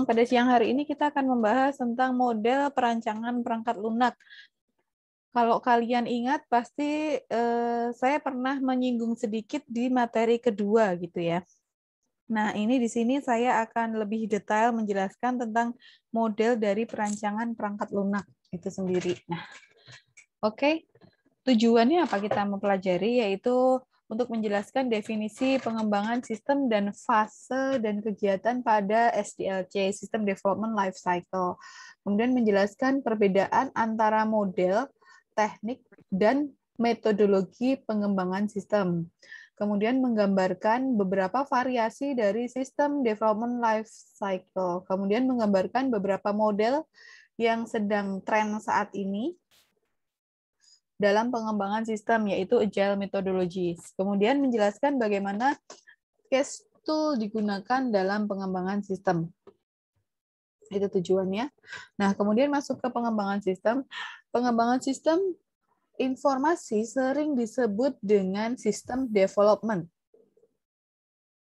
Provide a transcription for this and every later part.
Pada siang hari ini kita akan membahas tentang model perancangan perangkat lunak. Kalau kalian ingat, pasti saya pernah menyinggung sedikit di materi kedua gitu ya. Nah, ini di sini saya akan lebih detail menjelaskan tentang model dari perancangan perangkat lunak itu sendiri. Nah, oke. Tujuannya apa kita mempelajari, yaitu untuk menjelaskan definisi pengembangan sistem dan fase dan kegiatan pada SDLC, System Development Life Cycle. Kemudian menjelaskan perbedaan antara model, teknik, dan metodologi pengembangan sistem. Kemudian menggambarkan beberapa variasi dari System Development Life Cycle. Kemudian menggambarkan beberapa model yang sedang tren saat ini dalam pengembangan sistem, yaitu Agile Methodologies. Kemudian menjelaskan bagaimana case tool digunakan dalam pengembangan sistem. Itu tujuannya. Nah, kemudian masuk ke pengembangan sistem. Pengembangan sistem informasi sering disebut dengan sistem development.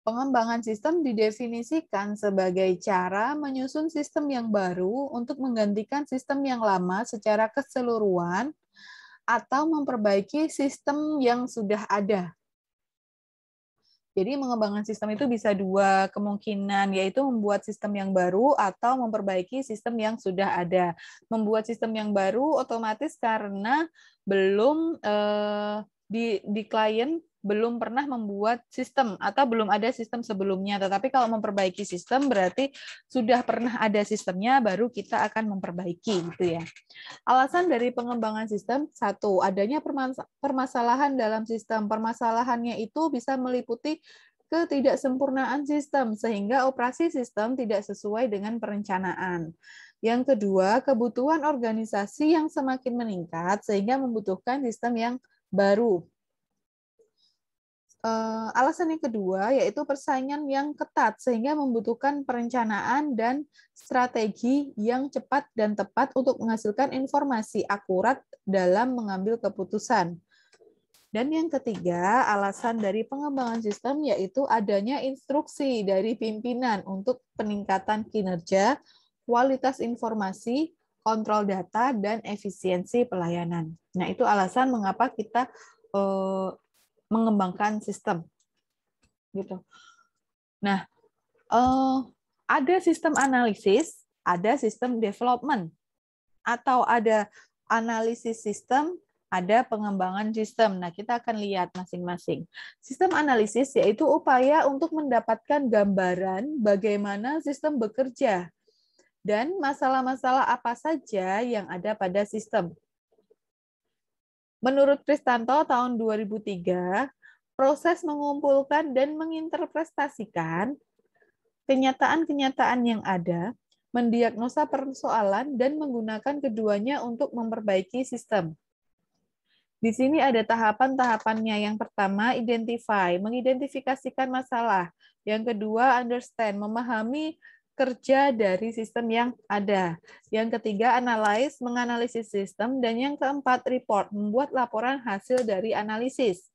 Pengembangan sistem didefinisikan sebagai cara menyusun sistem yang baru untuk menggantikan sistem yang lama secara keseluruhan atau memperbaiki sistem yang sudah ada. Jadi mengembangkan sistem itu bisa dua kemungkinan, yaitu membuat sistem yang baru atau memperbaiki sistem yang sudah ada. Membuat sistem yang baru otomatis karena belum di klien belum pernah membuat sistem atau belum ada sistem sebelumnya. Tetapi kalau memperbaiki sistem berarti sudah pernah ada sistemnya, baru kita akan memperbaiki gitu ya. Alasan dari pengembangan sistem, satu, adanya permasalahan dalam sistem. Permasalahannya itu bisa meliputi ketidaksempurnaan sistem, sehingga operasi sistem tidak sesuai dengan perencanaan. Yang kedua, kebutuhan organisasi yang semakin meningkat, sehingga membutuhkan sistem yang baru. Alasan yang kedua yaitu persaingan yang ketat sehingga membutuhkan perencanaan dan strategi yang cepat dan tepat untuk menghasilkan informasi akurat dalam mengambil keputusan. Dan yang ketiga, alasan dari pengembangan sistem yaitu adanya instruksi dari pimpinan untuk peningkatan kinerja, kualitas informasi, kontrol data, dan efisiensi pelayanan. Nah, itu alasan mengapa kita mengembangkan sistem gitu. Nah, ada sistem analisis, ada sistem development, atau ada analisis sistem, ada pengembangan sistem. Nah, kita akan lihat masing-masing. Sistem analisis yaitu upaya untuk mendapatkan gambaran bagaimana sistem bekerja dan masalah-masalah apa saja yang ada pada sistem. Menurut Kristanto tahun 2003, proses mengumpulkan dan menginterpretasikan kenyataan-kenyataan yang ada, mendiagnosa persoalan, dan menggunakan keduanya untuk memperbaiki sistem. Di sini ada tahapan-tahapannya. Yang pertama, identify, mengidentifikasikan masalah. Yang kedua, understand, memahami kerja dari sistem yang ada. Yang ketiga, analyze, menganalisis sistem. Dan yang keempat, report, membuat laporan hasil dari analisis.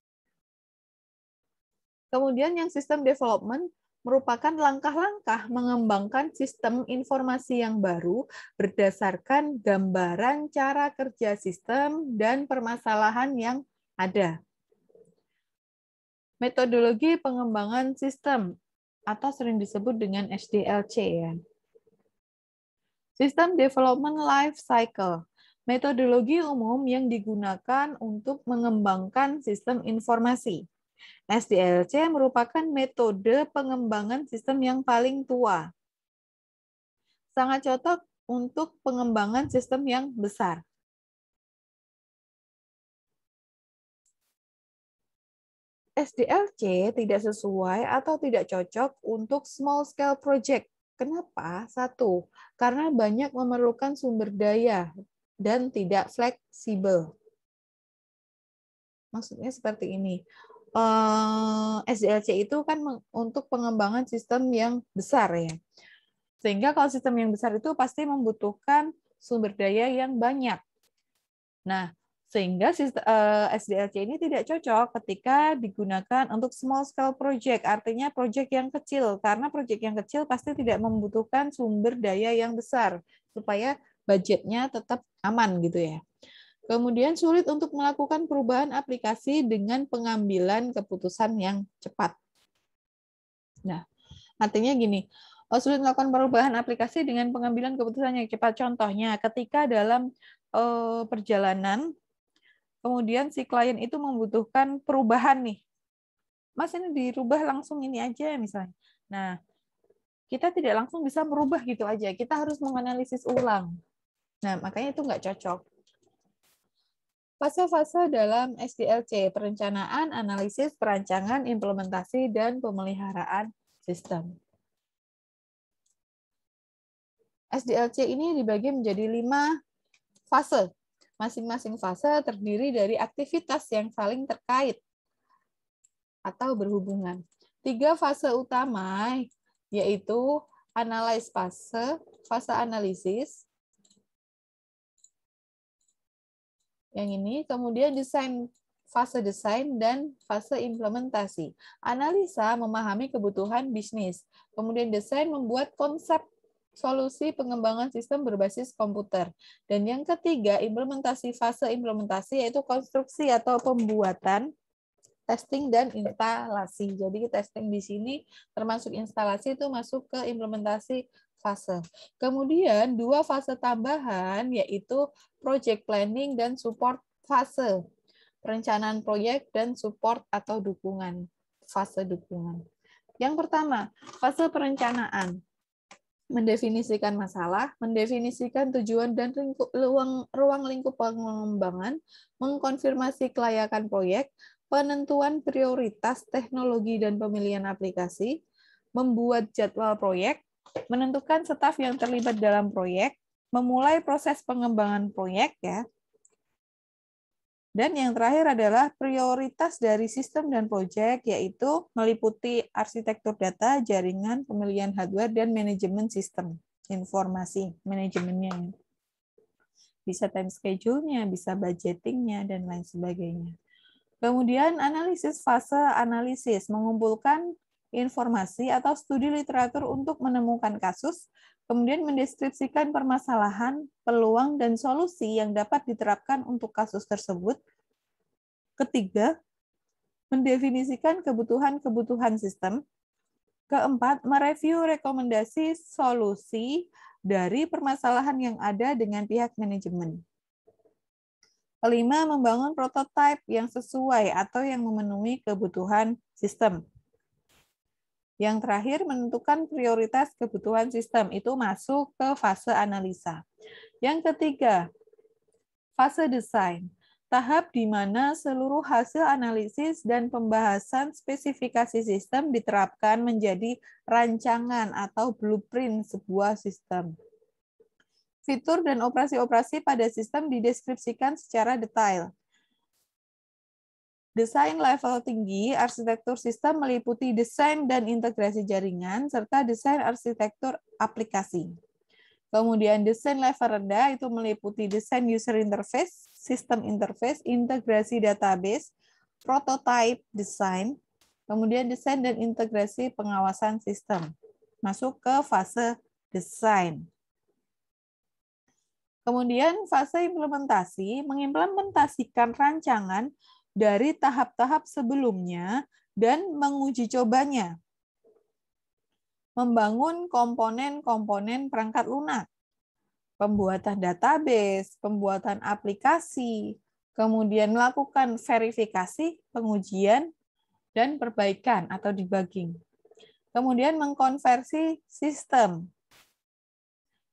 Kemudian yang sistem development merupakan langkah-langkah mengembangkan sistem informasi yang baru berdasarkan gambaran cara kerja sistem dan permasalahan yang ada. Metodologi pengembangan sistem atau sering disebut dengan SDLC ya. Sistem Development Life Cycle, metodologi umum yang digunakan untuk mengembangkan sistem informasi. SDLC merupakan metode pengembangan sistem yang paling tua. Sangat cocok untuk pengembangan sistem yang besar. SDLC tidak sesuai atau tidak cocok untuk small scale project. Kenapa? Satu, karena banyak memerlukan sumber daya dan tidak fleksibel. Maksudnya seperti ini. SDLC itu kan untuk pengembangan sistem yang besar ya. Sehingga kalau sistem yang besar itu pasti membutuhkan sumber daya yang banyak. Nah, Sehingga SDLC ini tidak cocok ketika digunakan untuk small scale project, artinya project yang kecil, karena project yang kecil pasti tidak membutuhkan sumber daya yang besar, supaya budgetnya tetap aman gitu ya. Kemudian sulit untuk melakukan perubahan aplikasi dengan pengambilan keputusan yang cepat. Nah, artinya gini, sulit melakukan perubahan aplikasi dengan pengambilan keputusan yang cepat. Contohnya, ketika dalam perjalanan, kemudian si klien itu membutuhkan perubahan nih. Mas, ini dirubah langsung ini aja misalnya. Nah, kita tidak langsung bisa merubah gitu aja. Kita harus menganalisis ulang. Nah, makanya itu nggak cocok. Fase-fase dalam SDLC, perencanaan, analisis, perancangan, implementasi, dan pemeliharaan sistem. SDLC ini dibagi menjadi 5 fase. Masing-masing fase terdiri dari aktivitas yang saling terkait atau berhubungan. 3 fase utama yaitu analyze fase, fase analisis, yang ini, kemudian fase desain, dan fase implementasi. Analisa memahami kebutuhan bisnis, kemudian desain membuat konsep solusi pengembangan sistem berbasis komputer. Dan yang ketiga, implementasi, fase implementasi yaitu konstruksi atau pembuatan, testing, dan instalasi. Jadi testing di sini termasuk instalasi, itu masuk ke implementasi fase. Kemudian 2 fase tambahan yaitu project planning dan support fase. Perencanaan proyek dan support atau dukungan, fase dukungan. Yang pertama, fase perencanaan. Mendefinisikan masalah, mendefinisikan tujuan dan ruang lingkup pengembangan, mengkonfirmasi kelayakan proyek, penentuan prioritas teknologi dan pemilihan aplikasi, membuat jadwal proyek, menentukan staf yang terlibat dalam proyek, memulai proses pengembangan proyek ya. Dan yang terakhir adalah prioritas dari sistem dan proyek, yaitu meliputi arsitektur data, jaringan, pemilihan hardware, dan manajemen sistem informasi, manajemennya. Bisa time schedule-nya, bisa budgeting-nya, dan lain sebagainya. Kemudian analisis, fase analisis, mengumpulkan informasi atau studi literatur untuk menemukan kasus, kemudian mendeskripsikan permasalahan, peluang, dan solusi yang dapat diterapkan untuk kasus tersebut. Ketiga, mendefinisikan kebutuhan-kebutuhan sistem. Keempat, mereview rekomendasi solusi dari permasalahan yang ada dengan pihak manajemen. Kelima, membangun prototipe yang sesuai atau yang memenuhi kebutuhan sistem. Yang terakhir, menentukan prioritas kebutuhan sistem. Itu masuk ke fase analisa. Yang ketiga, fase desain. Tahap di mana seluruh hasil analisis dan pembahasan spesifikasi sistem diterapkan menjadi rancangan atau blueprint sebuah sistem. Fitur dan operasi-operasi pada sistem dideskripsikan secara detail. Desain level tinggi, arsitektur sistem meliputi desain dan integrasi jaringan, serta desain arsitektur aplikasi. Kemudian desain level rendah itu meliputi desain user interface, sistem interface, integrasi database, prototype design, kemudian desain dan integrasi pengawasan sistem. Masuk ke fase desain. Kemudian fase implementasi, mengimplementasikan rancangan dari tahap-tahap sebelumnya dan menguji cobanya. Membangun komponen-komponen perangkat lunak, pembuatan database, pembuatan aplikasi, kemudian melakukan verifikasi, pengujian, dan perbaikan atau debugging. Kemudian mengkonversi sistem,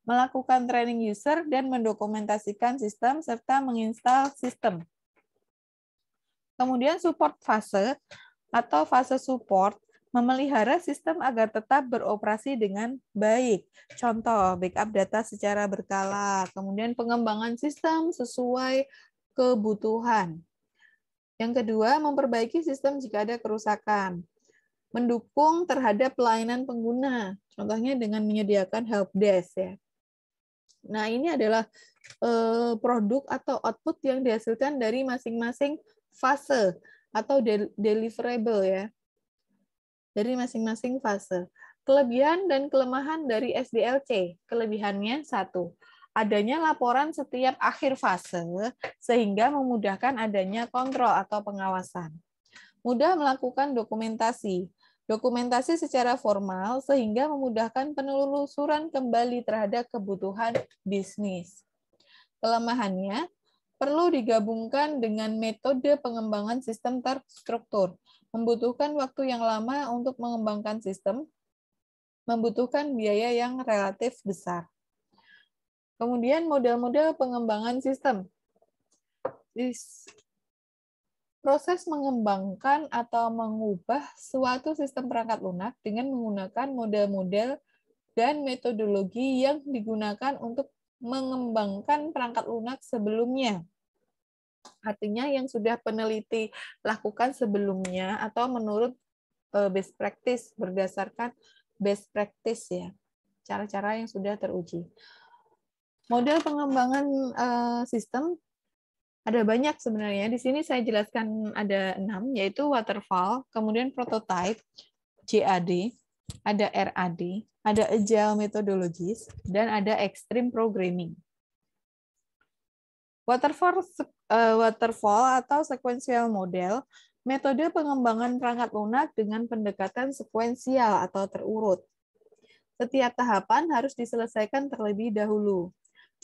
melakukan training user dan mendokumentasikan sistem serta menginstal sistem. Kemudian support fase atau fase support, memelihara sistem agar tetap beroperasi dengan baik. Contoh, backup data secara berkala, kemudian pengembangan sistem sesuai kebutuhan. Yang kedua, memperbaiki sistem jika ada kerusakan. Mendukung terhadap pelayanan pengguna, contohnya dengan menyediakan helpdesk ya. Nah, ini adalah produk atau output yang dihasilkan dari masing-masing fase atau deliverable ya. Dari masing-masing fase. Kelebihan dan kelemahan dari SDLC. Kelebihannya 1. Adanya laporan setiap akhir fase sehingga memudahkan adanya kontrol atau pengawasan. Mudah melakukan dokumentasi. Dokumentasi secara formal sehingga memudahkan penelusuran kembali terhadap kebutuhan bisnis. Kelemahannya, perlu digabungkan dengan metode pengembangan sistem terstruktur. Membutuhkan waktu yang lama untuk mengembangkan sistem, membutuhkan biaya yang relatif besar. Kemudian model-model pengembangan sistem. Proses mengembangkan atau mengubah suatu sistem perangkat lunak dengan menggunakan model-model dan metodologi yang digunakan untuk mengembangkan perangkat lunak sebelumnya. Artinya yang sudah peneliti lakukan sebelumnya atau menurut best practice, berdasarkan best practice ya, cara-cara yang sudah teruji. Model pengembangan sistem ada banyak sebenarnya. Di sini saya jelaskan ada 6, yaitu waterfall, kemudian prototype, JAD, ada RAD, ada agile methodologies, dan ada extreme programming. Waterfall atau sequential model, metode pengembangan perangkat lunak dengan pendekatan sekuensial atau terurut. Setiap tahapan harus diselesaikan terlebih dahulu.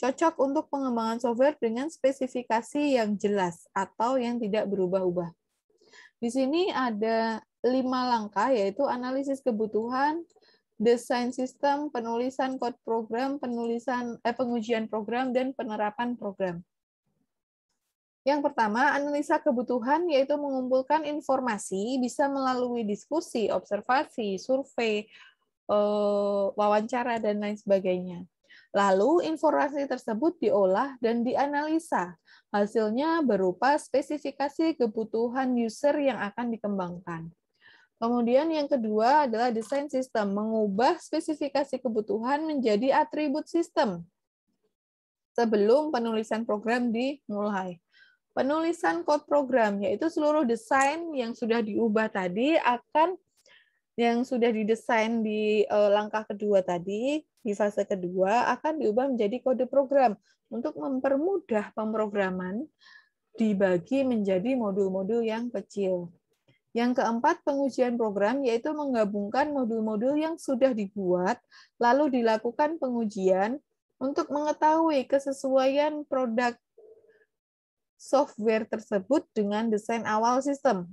Cocok untuk pengembangan software dengan spesifikasi yang jelas atau yang tidak berubah-ubah. Di sini ada 5 langkah, yaitu analisis kebutuhan, desain sistem, penulisan code program, pengujian program, dan penerapan program. Yang pertama, analisa kebutuhan, yaitu mengumpulkan informasi bisa melalui diskusi, observasi, survei, wawancara, dan lain sebagainya. Lalu, informasi tersebut diolah dan dianalisa. Hasilnya berupa spesifikasi kebutuhan user yang akan dikembangkan. Kemudian yang kedua adalah desain sistem, mengubah spesifikasi kebutuhan menjadi atribut sistem sebelum penulisan program dimulai. Penulisan code program, yaitu seluruh desain yang sudah diubah tadi yang sudah didesain di langkah kedua tadi, di fase kedua, akan diubah menjadi kode program untuk mempermudah pemrograman dibagi menjadi modul-modul yang kecil. Yang keempat, pengujian program, yaitu menggabungkan modul-modul yang sudah dibuat, lalu dilakukan pengujian untuk mengetahui kesesuaian produk software tersebut dengan desain awal sistem.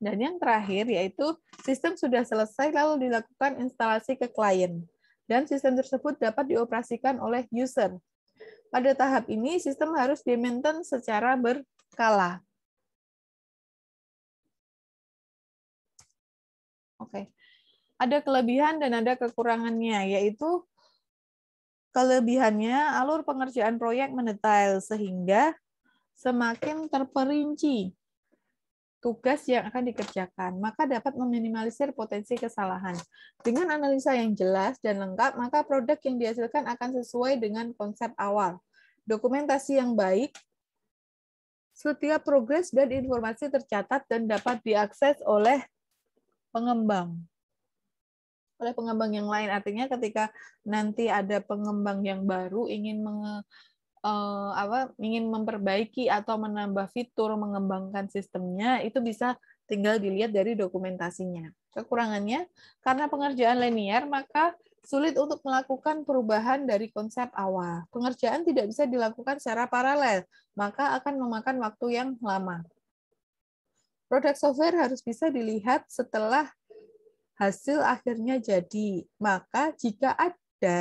Dan yang terakhir yaitu sistem sudah selesai lalu dilakukan instalasi ke klien. Dan sistem tersebut dapat dioperasikan oleh user. Pada tahap ini sistem harus di-maintain secara berkala. Oke. Ada kelebihan dan ada kekurangannya, yaitu kelebihannya alur pengerjaan proyek mendetail sehingga semakin terperinci tugas yang akan dikerjakan, maka dapat meminimalisir potensi kesalahan. Dengan analisa yang jelas dan lengkap, maka produk yang dihasilkan akan sesuai dengan konsep awal. Dokumentasi yang baik, setiap progres dan informasi tercatat dan dapat diakses oleh pengembang. Oleh pengembang yang lain, artinya ketika nanti ada pengembang yang baru ingin ingin memperbaiki atau menambah fitur, mengembangkan sistemnya, itu bisa tinggal dilihat dari dokumentasinya. Kekurangannya, karena pengerjaan linear, maka sulit untuk melakukan perubahan dari konsep awal. Pengerjaan tidak bisa dilakukan secara paralel, maka akan memakan waktu yang lama. Produk software harus bisa dilihat setelah hasil akhirnya jadi. Maka jika ada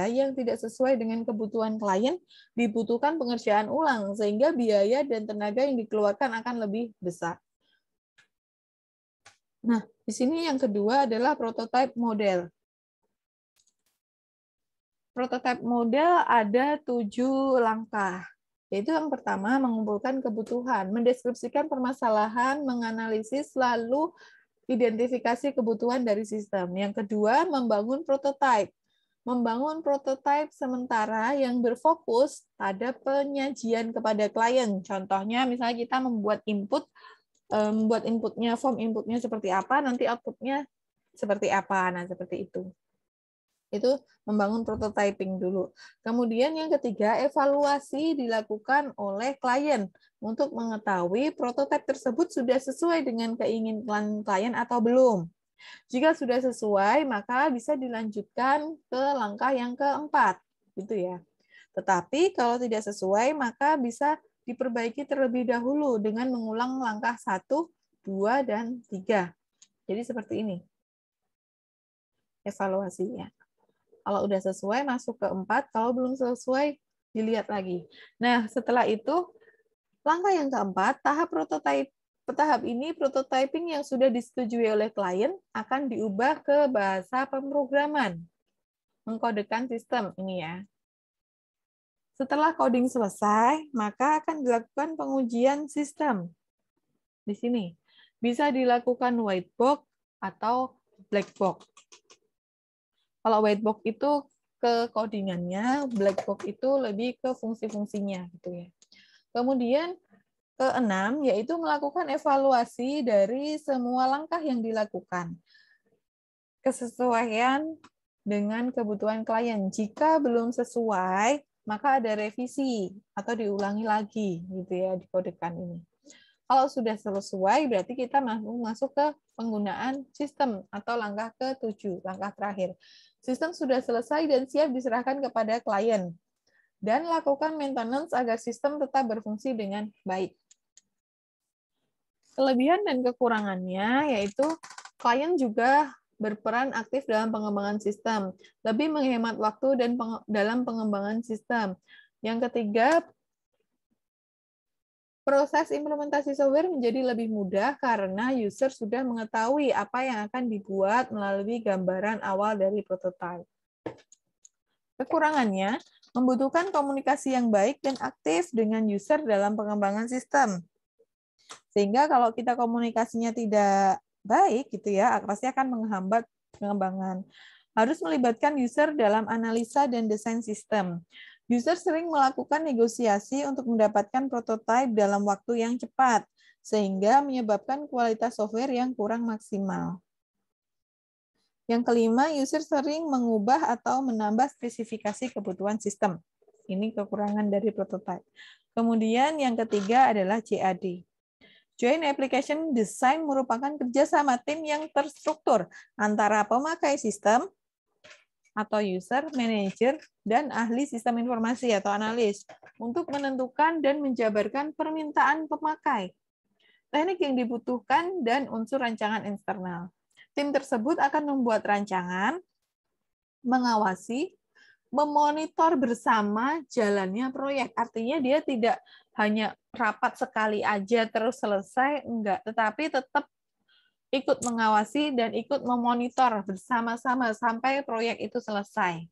yang tidak sesuai dengan kebutuhan klien, dibutuhkan pengerjaan ulang, sehingga biaya dan tenaga yang dikeluarkan akan lebih besar. Nah, di sini yang kedua adalah prototype model. Prototype model ada 7 langkah. Yaitu yang pertama, mengumpulkan kebutuhan, mendeskripsikan permasalahan, menganalisis, lalu identifikasi kebutuhan dari sistem. Yang kedua, membangun prototype. membangun prototipe sementara yang berfokus pada penyajian kepada klien. Contohnya misalnya kita membuat membuat inputnya, form inputnya seperti apa, nanti outputnya seperti apa. Nah, seperti itu. Itu membangun prototyping dulu. Kemudian yang ketiga, evaluasi dilakukan oleh klien untuk mengetahui prototipe tersebut sudah sesuai dengan keinginan klien atau belum. Jika sudah sesuai, maka bisa dilanjutkan ke langkah yang keempat, gitu ya. Tetapi kalau tidak sesuai, maka bisa diperbaiki terlebih dahulu dengan mengulang langkah 1, 2, dan 3. Jadi seperti ini evaluasinya. Kalau udah sesuai, masuk ke 4. Kalau belum sesuai, dilihat lagi. Nah, setelah itu, langkah yang keempat, tahap ini prototyping yang sudah disetujui oleh klien akan diubah ke bahasa pemrograman. Mengkodekan sistem ini ya. Setelah coding selesai, maka akan dilakukan pengujian sistem. Di sini. Bisa dilakukan white box atau black box. Kalau white box itu ke codingannya, black box itu lebih ke fungsi-fungsinya gitu ya. Kemudian keenam yaitu melakukan evaluasi dari semua langkah yang dilakukan. Kesesuaian dengan kebutuhan klien. Jika belum sesuai, maka ada revisi atau diulangi lagi gitu ya dikodekan ini. Kalau sudah sesuai, berarti kita masuk ke penggunaan sistem atau langkah ke-7, langkah terakhir. Sistem sudah selesai dan siap diserahkan kepada klien. Dan lakukan maintenance agar sistem tetap berfungsi dengan baik. Kelebihan dan kekurangannya yaitu klien juga berperan aktif dalam pengembangan sistem, lebih menghemat waktu dan dalam pengembangan sistem. Yang ketiga, proses implementasi software menjadi lebih mudah karena user sudah mengetahui apa yang akan dibuat melalui gambaran awal dari prototipe. Kekurangannya, membutuhkan komunikasi yang baik dan aktif dengan user dalam pengembangan sistem. Sehingga kalau kita komunikasinya tidak baik, gitu ya, pasti akan menghambat pengembangan. Harus melibatkan user dalam analisa dan desain sistem. User sering melakukan negosiasi untuk mendapatkan prototipe dalam waktu yang cepat, sehingga menyebabkan kualitas software yang kurang maksimal. Yang kelima, user sering mengubah atau menambah spesifikasi kebutuhan sistem. Ini kekurangan dari prototipe. Kemudian yang ketiga adalah JAD. Joint Application Design merupakan kerjasama tim yang terstruktur antara pemakai sistem, atau user, manager, dan ahli sistem informasi atau analis untuk menentukan dan menjabarkan permintaan pemakai, teknik yang dibutuhkan, dan unsur rancangan eksternal. Tim tersebut akan membuat rancangan, mengawasi, memonitor bersama jalannya proyek. Artinya dia tidak hanya rapat sekali aja terus selesai, enggak, tetapi tetap ikut mengawasi dan ikut memonitor bersama-sama sampai proyek itu selesai.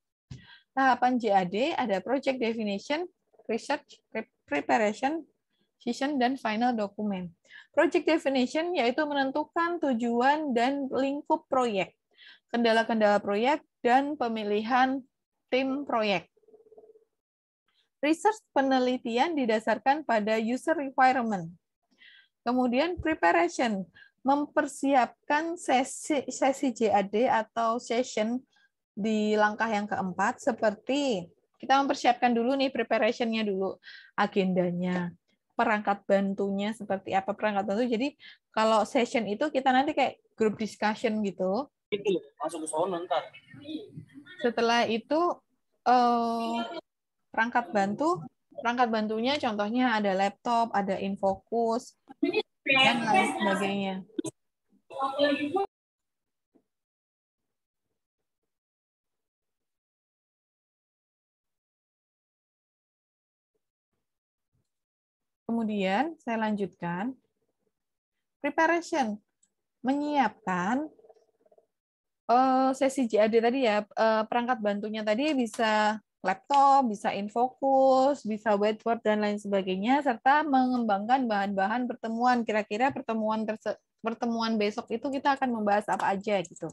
Tahapan JAD ada Project Definition, Research, Preparation, Decision, dan Final Document. Project Definition yaitu menentukan tujuan dan lingkup proyek, kendala-kendala proyek, dan pemilihan tim proyek. Research penelitian didasarkan pada user requirement. Kemudian Preparation, mempersiapkan sesi JAD atau session di langkah yang keempat, seperti kita mempersiapkan dulu nih preparation-nya dulu, agendanya, perangkat bantunya seperti apa perangkat bantu. Jadi kalau session itu kita nanti kayak group discussion gitu. Itu masuk ke sono ntar. Setelah itu perangkat bantunya contohnya ada laptop, ada infocus, dan lain sebagainya. Kemudian saya lanjutkan. Preparation, menyiapkan sesi JAD tadi ya, perangkat bantunya tadi bisa laptop, bisa infocus, bisa whiteboard, dan lain sebagainya, serta mengembangkan bahan-bahan pertemuan. Kira-kira pertemuan besok itu kita akan membahas apa aja gitu.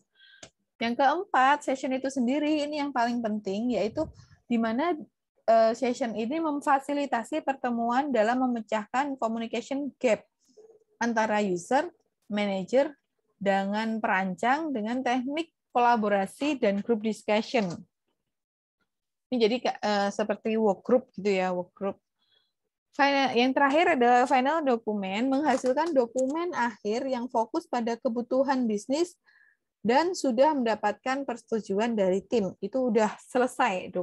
Yang keempat, session itu sendiri ini yang paling penting, yaitu di mana session ini memfasilitasi pertemuan dalam memecahkan communication gap antara user, manager, dengan perancang, dengan teknik kolaborasi dan group discussion. Ini jadi seperti work group gitu ya, work group. Yang terakhir adalah final dokumen, menghasilkan dokumen akhir yang fokus pada kebutuhan bisnis dan sudah mendapatkan persetujuan dari tim. Itu udah selesai,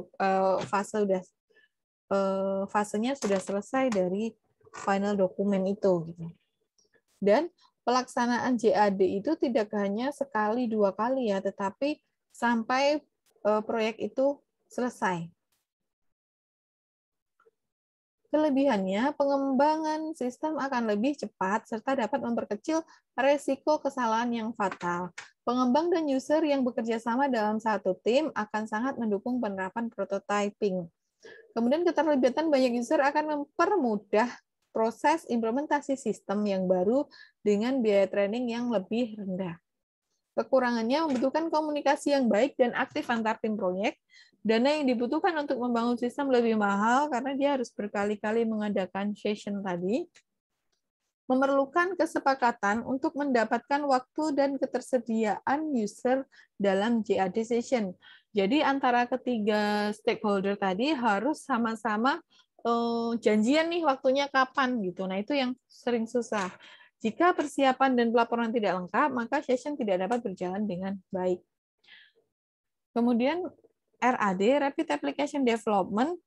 fasenya sudah selesai dari final dokumen itu. Dan pelaksanaan JAD itu tidak hanya sekali dua kali ya, tetapi sampai proyek itu selesai. Kelebihannya, pengembangan sistem akan lebih cepat serta dapat memperkecil resiko kesalahan yang fatal. Pengembang dan user yang bekerja sama dalam satu tim akan sangat mendukung penerapan prototyping. Kemudian keterlibatan banyak user akan mempermudah proses implementasi sistem yang baru dengan biaya training yang lebih rendah. Kekurangannya membutuhkan komunikasi yang baik dan aktif antar tim proyek. Dana yang dibutuhkan untuk membangun sistem lebih mahal karena dia harus berkali-kali mengadakan session tadi. Memerlukan kesepakatan untuk mendapatkan waktu dan ketersediaan user dalam JAD session. Jadi antara ketiga stakeholder tadi harus sama-sama janjian nih waktunya kapan gitu. Nah, itu yang sering susah. Jika persiapan dan pelaporan tidak lengkap, maka session tidak dapat berjalan dengan baik. Kemudian RAD, Rapid Application Development.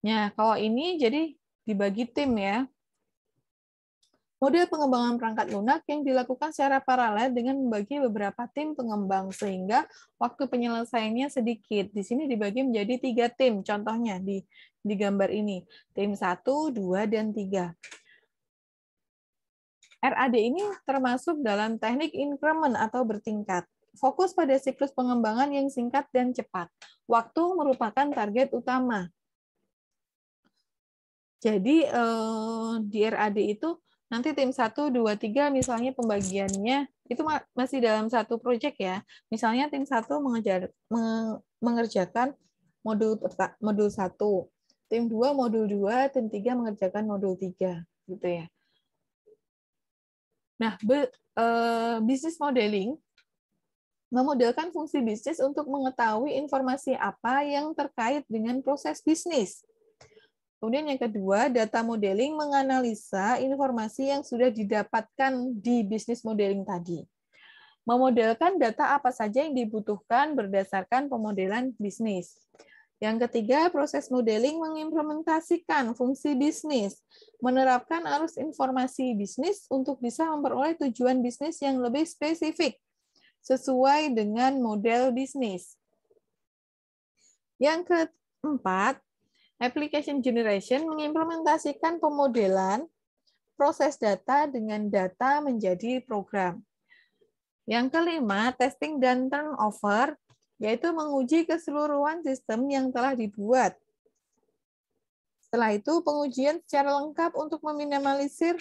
Nah, kalau ini jadi dibagi tim ya. Model pengembangan perangkat lunak yang dilakukan secara paralel dengan membagi beberapa tim pengembang sehingga waktu penyelesaiannya sedikit. Di sini dibagi menjadi 3 tim, contohnya di gambar ini. Tim 1, 2, dan 3. RAD ini termasuk dalam teknik increment atau bertingkat. Fokus pada siklus pengembangan yang singkat dan cepat. Waktu merupakan target utama. Jadi di RAD itu nanti tim 1, 2, 3 misalnya pembagiannya itu masih dalam satu proyek ya. Misalnya tim 1 mengerjakan modul 1, tim 2 modul 2, tim 3 mengerjakan modul 3 gitu ya. Nah, bisnis modeling memodelkan fungsi bisnis untuk mengetahui informasi apa yang terkait dengan proses bisnis. Kemudian yang kedua, data modeling menganalisa informasi yang sudah didapatkan di bisnis modeling tadi. Memodelkan data apa saja yang dibutuhkan berdasarkan pemodelan bisnis. Yang ketiga, proses modeling mengimplementasikan fungsi bisnis, menerapkan arus informasi bisnis untuk bisa memperoleh tujuan bisnis yang lebih spesifik sesuai dengan model bisnis. Yang keempat, application generation mengimplementasikan pemodelan proses data dengan data menjadi program. Yang kelima, testing dan turnover, yaitu menguji keseluruhan sistem yang telah dibuat. Setelah itu, pengujian secara lengkap untuk meminimalisir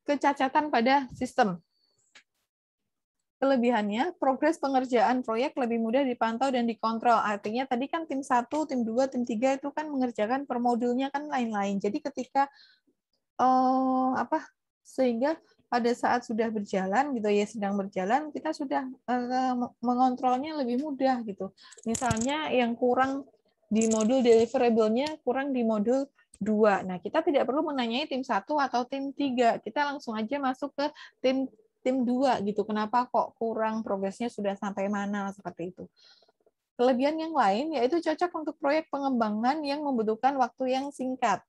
kecacatan pada sistem. Kelebihannya, progres pengerjaan proyek lebih mudah dipantau dan dikontrol. Artinya tadi kan tim 1, tim 2, tim 3 itu kan mengerjakan per modulnya kan lain-lain. Jadi ketika sehingga pada saat sudah berjalan gitu ya, sedang berjalan, kita sudah mengontrolnya lebih mudah gitu. Misalnya yang kurang di modul deliverable-nya kurang di modul 2. Nah, kita tidak perlu menanyai tim 1 atau tim 3. Kita langsung aja masuk ke tim 2 gitu. Kenapa kok kurang, progresnya sudah sampai mana, seperti itu. Kelebihan yang lain yaitu cocok untuk proyek pengembangan yang membutuhkan waktu yang singkat.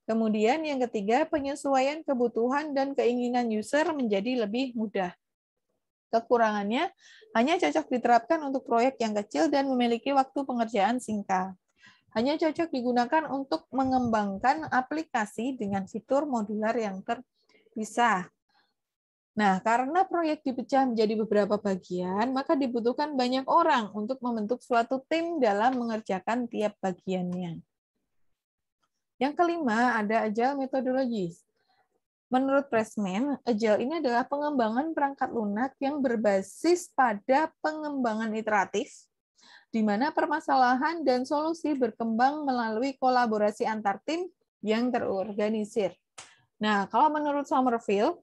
Kemudian yang ketiga, penyesuaian kebutuhan dan keinginan user menjadi lebih mudah. Kekurangannya hanya cocok diterapkan untuk proyek yang kecil dan memiliki waktu pengerjaan singkat. Hanya cocok digunakan untuk mengembangkan aplikasi dengan fitur modular yang terpisah. Nah, karena proyek dipecah menjadi beberapa bagian, maka dibutuhkan banyak orang untuk membentuk suatu tim dalam mengerjakan tiap bagiannya. Yang kelima, ada agile methodologies. Menurut Pressman, Agile ini adalah pengembangan perangkat lunak yang berbasis pada pengembangan iteratif, di mana permasalahan dan solusi berkembang melalui kolaborasi antar tim yang terorganisir. Nah, kalau menurut Somerville,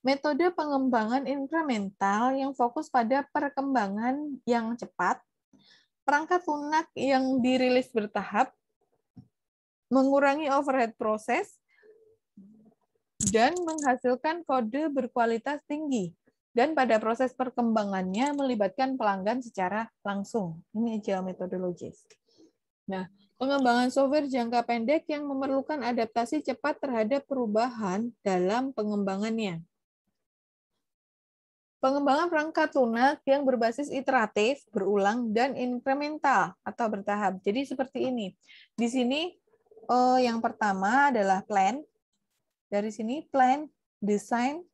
metode pengembangan inkremental yang fokus pada perkembangan yang cepat, perangkat lunak yang dirilis bertahap, mengurangi overhead proses, dan menghasilkan kode berkualitas tinggi. Dan pada proses perkembangannya melibatkan pelanggan secara langsung. Ini agile methodologies. Nah, pengembangan software jangka pendek yang memerlukan adaptasi cepat terhadap perubahan dalam pengembangannya. Pengembangan perangkat lunak yang berbasis iteratif, berulang, dan inkremental atau bertahap. Jadi seperti ini. Di sini yang pertama adalah plan. Dari sini plan, design,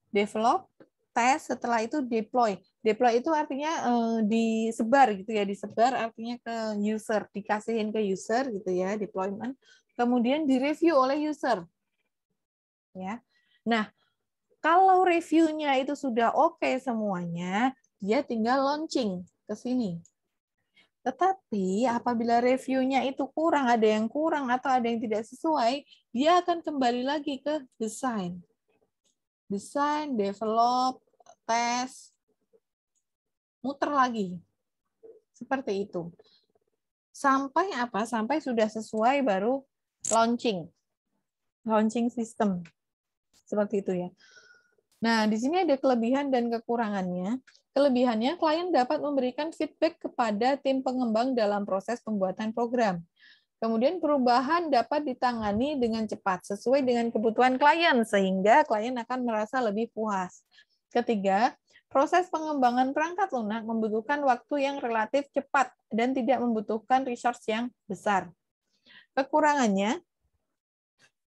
develop, test, setelah itu deploy. Deploy itu artinya disebar gitu ya, disebar artinya ke user, dikasihin ke user gitu ya, deployment. Kemudian direview oleh user. Ya. Nah, kalau reviewnya itu sudah oke semuanya, dia tinggal launching ke sini. Tetapi apabila reviewnya itu kurang, ada yang kurang atau ada yang tidak sesuai, dia akan kembali lagi ke design. Design, develop, test, muter lagi. Seperti itu. Sampai apa? Sampai sudah sesuai baru launching. Launching system. Seperti itu ya. Nah, di sini ada kelebihan dan kekurangannya. Kelebihannya, klien dapat memberikan feedback kepada tim pengembang dalam proses pembuatan program. Kemudian perubahan dapat ditangani dengan cepat sesuai dengan kebutuhan klien, sehingga klien akan merasa lebih puas. Ketiga, proses pengembangan perangkat lunak membutuhkan waktu yang relatif cepat dan tidak membutuhkan resource yang besar. Kekurangannya,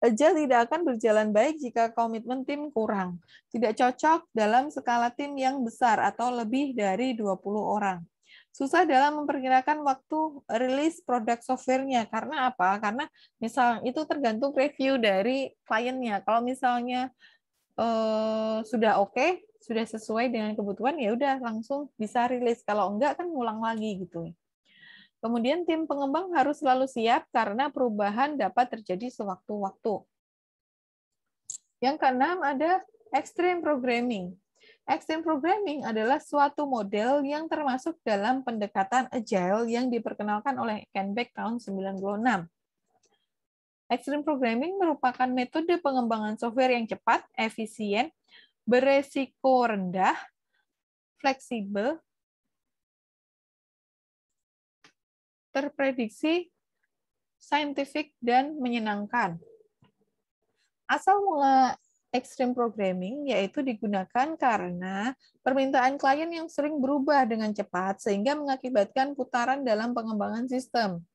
Agile tidak akan berjalan baik jika komitmen tim kurang. Tidak cocok dalam skala tim yang besar atau lebih dari 20 orang. Susah dalam memperkirakan waktu rilis produk software-nya. Karena apa? Karena misal itu tergantung review dari kliennya. Kalau misalnya sudah oke, sudah sesuai dengan kebutuhan, ya udah langsung bisa rilis. Kalau enggak kan ngulang lagi gitu. Kemudian tim pengembang harus selalu siap karena perubahan dapat terjadi sewaktu-waktu. Yang keenam ada extreme programming. Extreme programming adalah suatu model yang termasuk dalam pendekatan agile yang diperkenalkan oleh Ken Beck tahun 96. Extreme programming merupakan metode pengembangan software yang cepat, efisien, beresiko rendah, fleksibel, terprediksi, saintifik, dan menyenangkan. Asal mula extreme programming yaitu digunakan karena permintaan klien yang sering berubah dengan cepat sehingga mengakibatkan putaran dalam pengembangan sistem.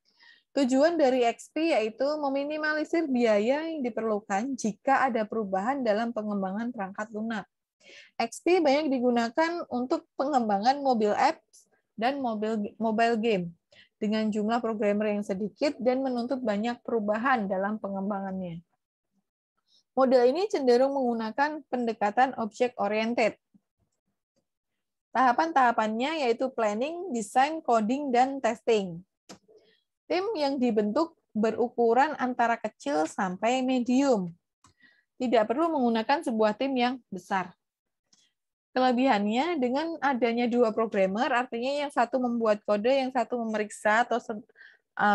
Tujuan dari XP yaitu meminimalisir biaya yang diperlukan jika ada perubahan dalam pengembangan perangkat lunak. XP banyak digunakan untuk pengembangan mobile apps dan mobile game dengan jumlah programmer yang sedikit dan menuntut banyak perubahan dalam pengembangannya. Model ini cenderung menggunakan pendekatan object-oriented. Tahapan-tahapannya yaitu planning, design, coding, dan testing. Tim yang dibentuk berukuran antara kecil sampai medium. Tidak perlu menggunakan sebuah tim yang besar. Kelebihannya, dengan adanya dua programmer, artinya yang satu membuat kode, yang satu memeriksa, atau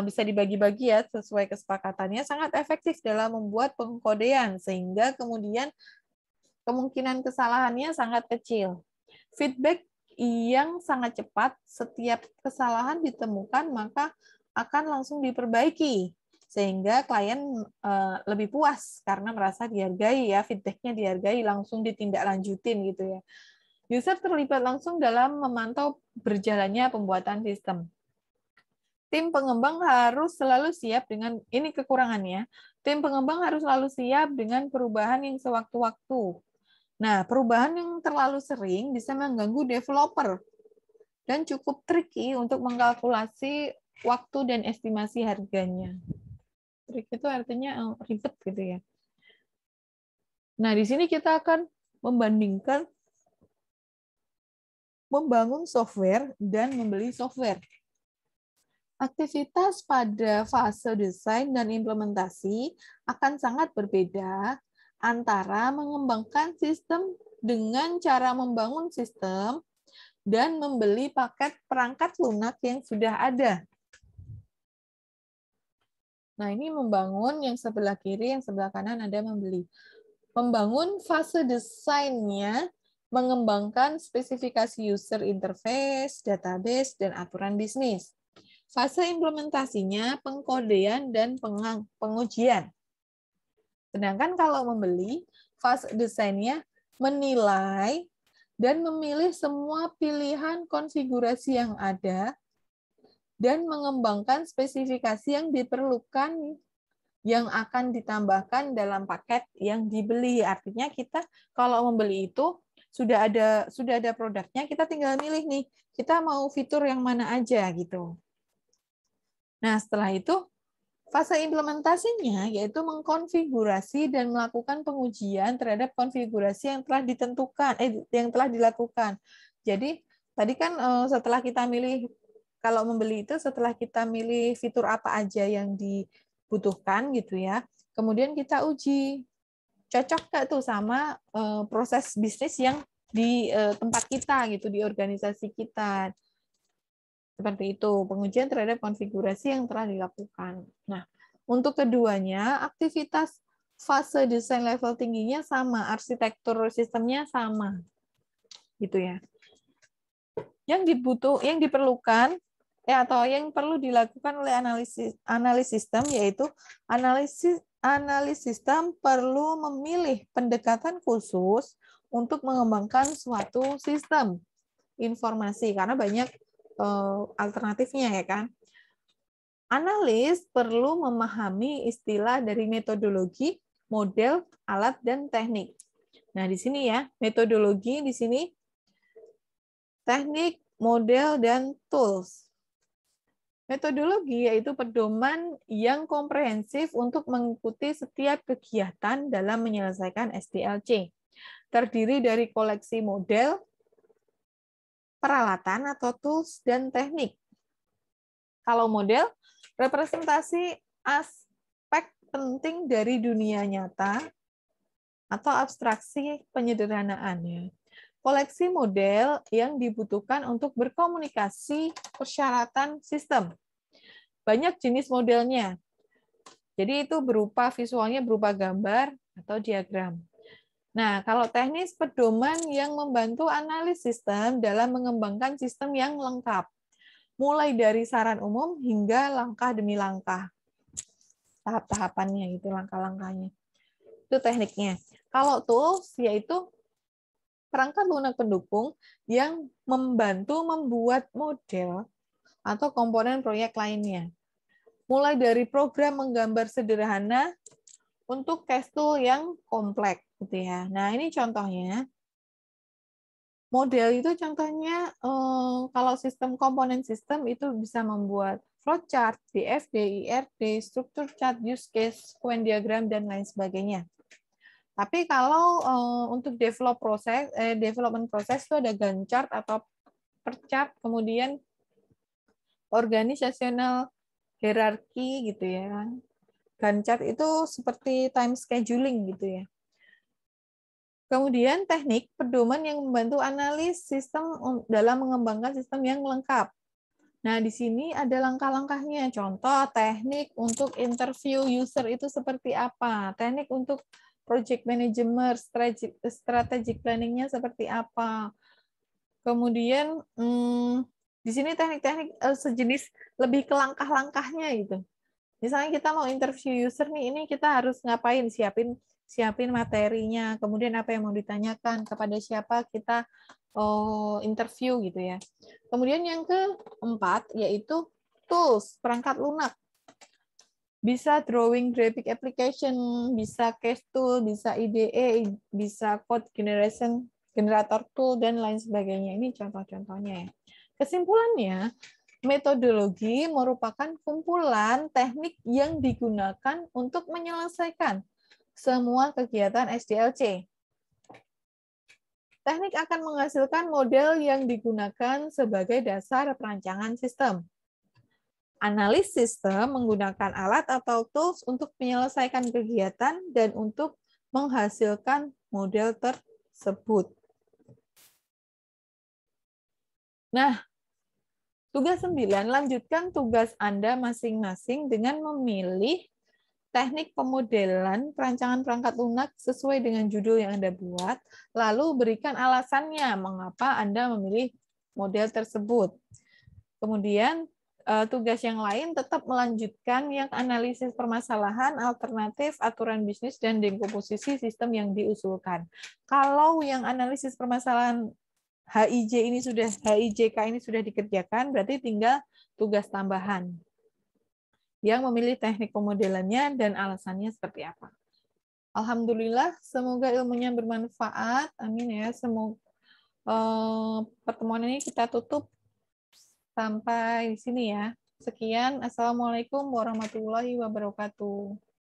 bisa dibagi-bagi ya sesuai kesepakatannya, sangat efektif dalam membuat pengkodean, sehingga kemudian kemungkinan kesalahannya sangat kecil. Feedback yang sangat cepat, setiap kesalahan ditemukan, maka akan langsung diperbaiki, sehingga klien lebih puas karena merasa dihargai ya, feedbacknya dihargai, langsung ditindaklanjutin gitu ya. User terlibat langsung dalam memantau berjalannya pembuatan sistem. Tim pengembang harus selalu siap dengan, ini kekurangannya, tim pengembang harus selalu siap dengan perubahan yang sewaktu-waktu. Nah, perubahan yang terlalu sering bisa mengganggu developer dan cukup tricky untuk mengkalkulasi waktu dan estimasi harganya. Tricky itu artinya ribet gitu ya. Nah, di sini kita akan membandingkan membangun software dan membeli software. Aktivitas pada fase desain dan implementasi akan sangat berbeda antara mengembangkan sistem dengan cara membangun sistem dan membeli paket perangkat lunak yang sudah ada. Nah, ini membangun yang sebelah kiri, yang sebelah kanan ada membeli. Membangun fase desainnya, mengembangkan spesifikasi user interface, database, dan aturan bisnis. Fase implementasinya, pengkodean dan pengujian. Sedangkan kalau membeli, fase desainnya menilai dan memilih semua pilihan konfigurasi yang ada dan mengembangkan spesifikasi yang diperlukan yang akan ditambahkan dalam paket yang dibeli. Artinya kita kalau membeli itu sudah ada produknya, kita tinggal milih nih, kita mau fitur yang mana aja gitu. Nah, setelah itu fase implementasinya yaitu mengkonfigurasi dan melakukan pengujian terhadap konfigurasi yang telah ditentukan, yang telah dilakukan. Jadi tadi kan setelah kita milih, kalau membeli itu setelah kita milih fitur apa aja yang dibutuhkan gitu ya, kemudian kita uji cocok nggak tuh sama proses bisnis yang di tempat kita gitu, di organisasi kita. Seperti itu, pengujian terhadap konfigurasi yang telah dilakukan. Nah, untuk keduanya, aktivitas fase desain level tingginya sama, arsitektur sistemnya sama. Gitu ya. Yang diperlukan atau yang perlu dilakukan oleh analis sistem yaitu analis sistem perlu memilih pendekatan khusus untuk mengembangkan suatu sistem informasi karena banyak alternatifnya ya kan. Analis perlu memahami istilah dari metodologi, model, alat, dan teknik. Nah, di sini ya, metodologi di sini teknik, model, dan tools. Metodologi yaitu pedoman yang komprehensif untuk mengikuti setiap kegiatan dalam menyelesaikan SDLC. Terdiri dari koleksi model, peralatan atau tools, dan teknik. Kalau model, representasi aspek penting dari dunia nyata atau abstraksi penyederhanaannya. Koleksi model yang dibutuhkan untuk berkomunikasi persyaratan sistem. Banyak jenis modelnya. Jadi itu berupa visualnya berupa gambar atau diagram. Nah, kalau teknis pedoman yang membantu analis sistem dalam mengembangkan sistem yang lengkap. Mulai dari saran umum hingga langkah demi langkah. Tahap-tahapannya itu, langkah-langkahnya. Itu tekniknya. Kalau tools, yaitu perangkat lunak pendukung yang membantu membuat model atau komponen proyek lainnya. Mulai dari program menggambar sederhana untuk case tool yang kompleks. Gitu ya. Nah, ini contohnya. Model itu contohnya kalau sistem komponen sistem itu bisa membuat flowchart, DFD, IRD, struktur chart, use case, Venn diagram, dan lain sebagainya. Tapi kalau untuk development proses itu ada Gantt chart atau perchart, kemudian organizational hierarchy gitu ya. Gantt chart itu seperti time scheduling gitu ya. Kemudian teknik pedoman yang membantu analis sistem dalam mengembangkan sistem yang lengkap. Nah, di sini ada langkah-langkahnya. Contoh teknik untuk interview user itu seperti apa? Teknik untuk project management, strategic planning-nya seperti apa? Kemudian di sini teknik-teknik sejenis lebih ke langkah-langkahnya gitu. Misalnya kita mau interview user nih, ini kita harus ngapain? Siapin materinya, kemudian apa yang mau ditanyakan, kepada siapa kita interview gitu ya. Kemudian yang keempat yaitu tools, perangkat lunak. Bisa drawing graphic application, bisa case tool, bisa IDE, bisa code generation, generator tool, dan lain sebagainya. Ini contoh-contohnya ya. Kesimpulannya, metodologi merupakan kumpulan teknik yang digunakan untuk menyelesaikan semua kegiatan SDLC. Teknik akan menghasilkan model yang digunakan sebagai dasar perancangan sistem. Analis sistem menggunakan alat atau tools untuk menyelesaikan kegiatan dan untuk menghasilkan model tersebut. Nah, tugas 9, lanjutkan tugas Anda masing-masing dengan memilih teknik pemodelan perancangan perangkat lunak sesuai dengan judul yang Anda buat, lalu berikan alasannya mengapa Anda memilih model tersebut. Kemudian tugas yang lain tetap melanjutkan yang analisis permasalahan, alternatif, aturan bisnis, dan dekomposisi sistem yang diusulkan. Kalau yang analisis permasalahan HIJK ini sudah dikerjakan, berarti tinggal tugas tambahan yang memilih teknik pemodelannya dan alasannya seperti apa. Alhamdulillah, semoga ilmunya bermanfaat. Amin ya. Semoga pertemuan ini kita tutup sampai di sini ya. Sekian. Assalamualaikum warahmatullahi wabarakatuh.